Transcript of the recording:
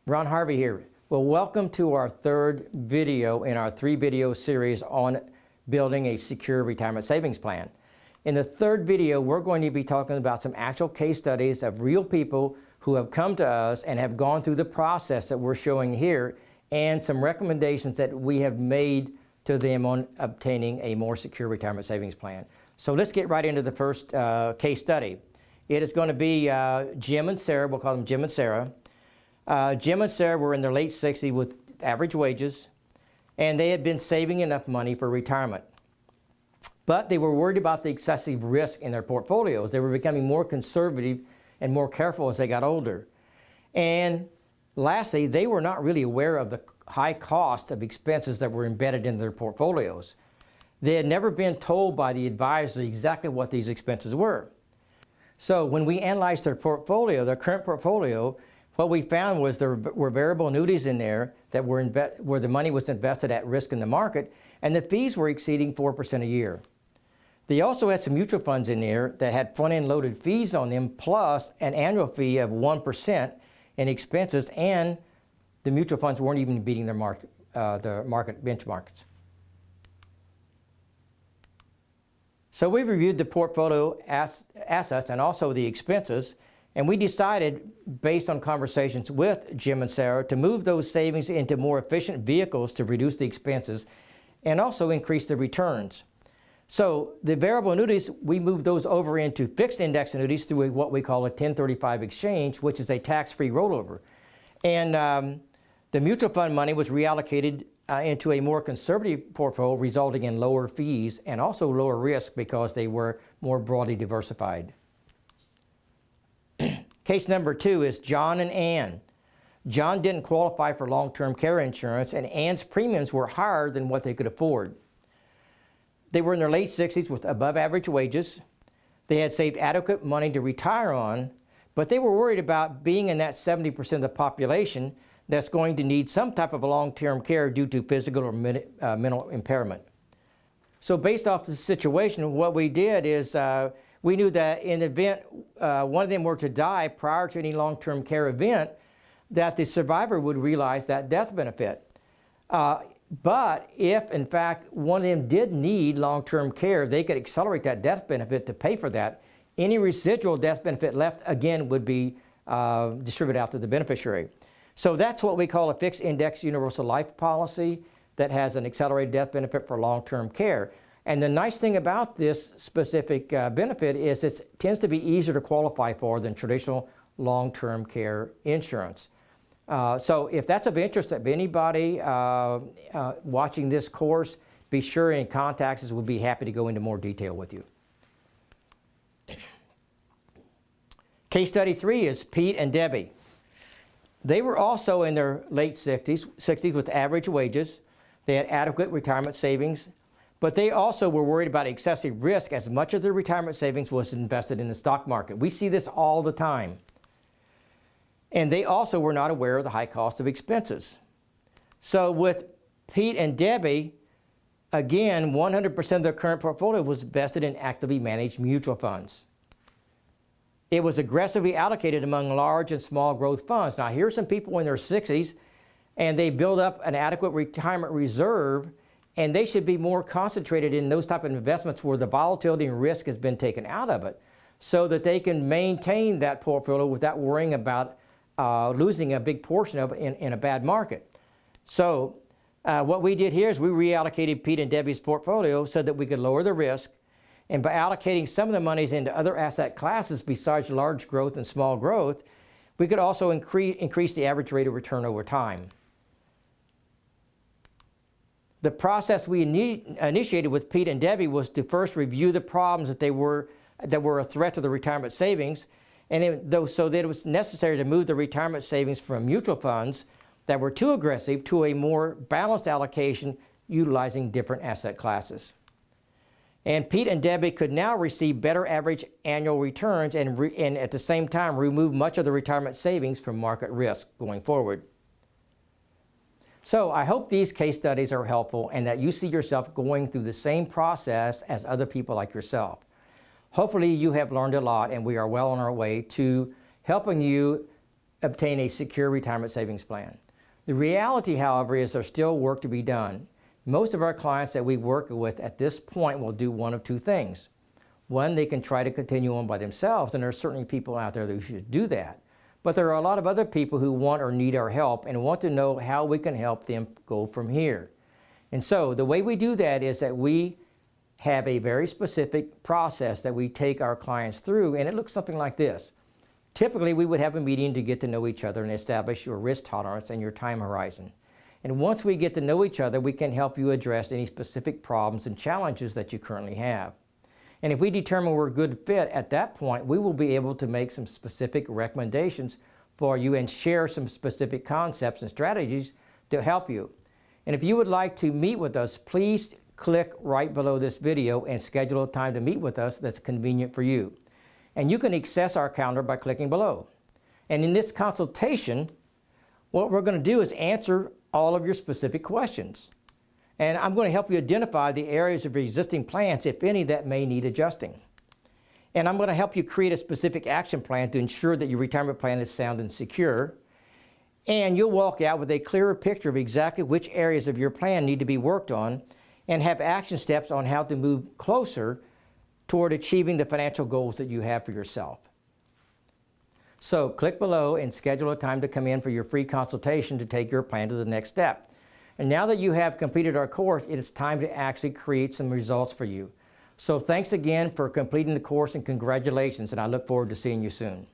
Ron Harvey here. Well, welcome to our third video in our 3-video series on building a secure retirement savings plan. In the third video, we're going to be talking about some actual case studies of real people who have come to us and have gone through the process that we're showing here, and some recommendations that we have made to them on obtaining a more secure retirement savings plan. So let's get right into the first case study. It is going to be Jim and Sarah. We'll call them Jim and Sarah. Jim and Sarah were in their late 60s with average wages, and they had been saving enough money for retirement. But they were worried about the excessive risk in their portfolios. They were becoming more conservative and more careful as they got older. And lastly, they were not really aware of the high cost of expenses that were embedded in their portfolios. They had never been told by the advisor exactly what these expenses were. So when we analyzed their portfolio, their current portfolio, what we found was there were variable annuities in there that were where the money was invested at risk in the market, and the fees were exceeding 4% a year. They also had some mutual funds in there that had front-end loaded fees on them, plus an annual fee of 1% in expenses, and the mutual funds weren't even beating their market benchmarks. So we reviewed the portfolio assets and also the expenses, and we decided, based on conversations with Jim and Sarah, to move those savings into more efficient vehicles to reduce the expenses and also increase the returns. So the variable annuities, we moved those over into fixed index annuities through what we call a 1035 exchange, which is a tax-free rollover. And the mutual fund money was reallocated into a more conservative portfolio, resulting in lower fees and also lower risk because they were more broadly diversified. Case number 2 is John and Ann. John didn't qualify for long-term care insurance, and Ann's premiums were higher than what they could afford. They were in their late 60s with above average wages. They had saved adequate money to retire on, but they were worried about being in that 70% of the population that's going to need some type of long-term care due to physical or mental impairment. So based off the situation, what we did is we knew that in the event one of them were to die prior to any long-term care event, that the survivor would realize that death benefit. But if, in fact, one of them did need long-term care, they could accelerate that death benefit to pay for that. Any residual death benefit left, again, would be distributed out to the beneficiary. So that's what we call a fixed index universal life policy that has an accelerated death benefit for long-term care. And the nice thing about this specific benefit is it tends to be easier to qualify for than traditional long-term care insurance. So if that's of interest to anybody watching this course, be sure and contact us. We'll be happy to go into more detail with you. Case study 3 is Pete and Debbie. They were also in their late 60s with average wages. They had adequate retirement savings, but they also were worried about excessive risk as much of their retirement savings was invested in the stock market. We see this all the time. And they also were not aware of the high cost of expenses. So with Pete and Debbie, again, 100% of their current portfolio was invested in actively managed mutual funds. It was aggressively allocated among large and small growth funds. Now, here's some people in their 60s, and they build up an adequate retirement reserve, and they should be more concentrated in those type of investments where the volatility and risk has been taken out of it, so that they can maintain that portfolio without worrying about losing a big portion of it in a bad market. So what we did here is we reallocated Pete and Debbie's portfolio so that we could lower the risk, and by allocating some of the monies into other asset classes besides large growth and small growth, we could also increase the average rate of return over time. The process we initiated with Pete and Debbie was to first review the problems that were a threat to the retirement savings, and so that it was necessary to move the retirement savings from mutual funds that were too aggressive to a more balanced allocation utilizing different asset classes. And Pete and Debbie could now receive better average annual returns and at the same time remove much of the retirement savings from market risk going forward. So I hope these case studies are helpful and that you see yourself going through the same process as other people like yourself. Hopefully you have learned a lot, and we are well on our way to helping you obtain a secure retirement savings plan. The reality, however, is there's still work to be done. Most of our clients that we work with at this point will do one of two things. One, they can try to continue on by themselves, and there are certainly people out there who should do that. But there are a lot of other people who want or need our help and want to know how we can help them go from here. And so the way we do that is that we have a very specific process that we take our clients through, and it looks something like this. Typically, we would have a meeting to get to know each other and establish your risk tolerance and your time horizon. And once we get to know each other, we can help you address any specific problems and challenges that you currently have. And if we determine we're a good fit at that point, we will be able to make some specific recommendations for you and share some specific concepts and strategies to help you. And if you would like to meet with us, please click right below this video and schedule a time to meet with us that's convenient for you. And you can access our calendar by clicking below. And in this consultation, what we're going to do is answer all of your specific questions. And I'm going to help you identify the areas of your existing plans, if any, that may need adjusting. And I'm going to help you create a specific action plan to ensure that your retirement plan is sound and secure. And you'll walk out with a clearer picture of exactly which areas of your plan need to be worked on and have action steps on how to move closer toward achieving the financial goals that you have for yourself. So click below and schedule a time to come in for your free consultation to take your plan to the next step. And now that you have completed our course, it is time to actually create some results for you. So thanks again for completing the course, and congratulations, and I look forward to seeing you soon.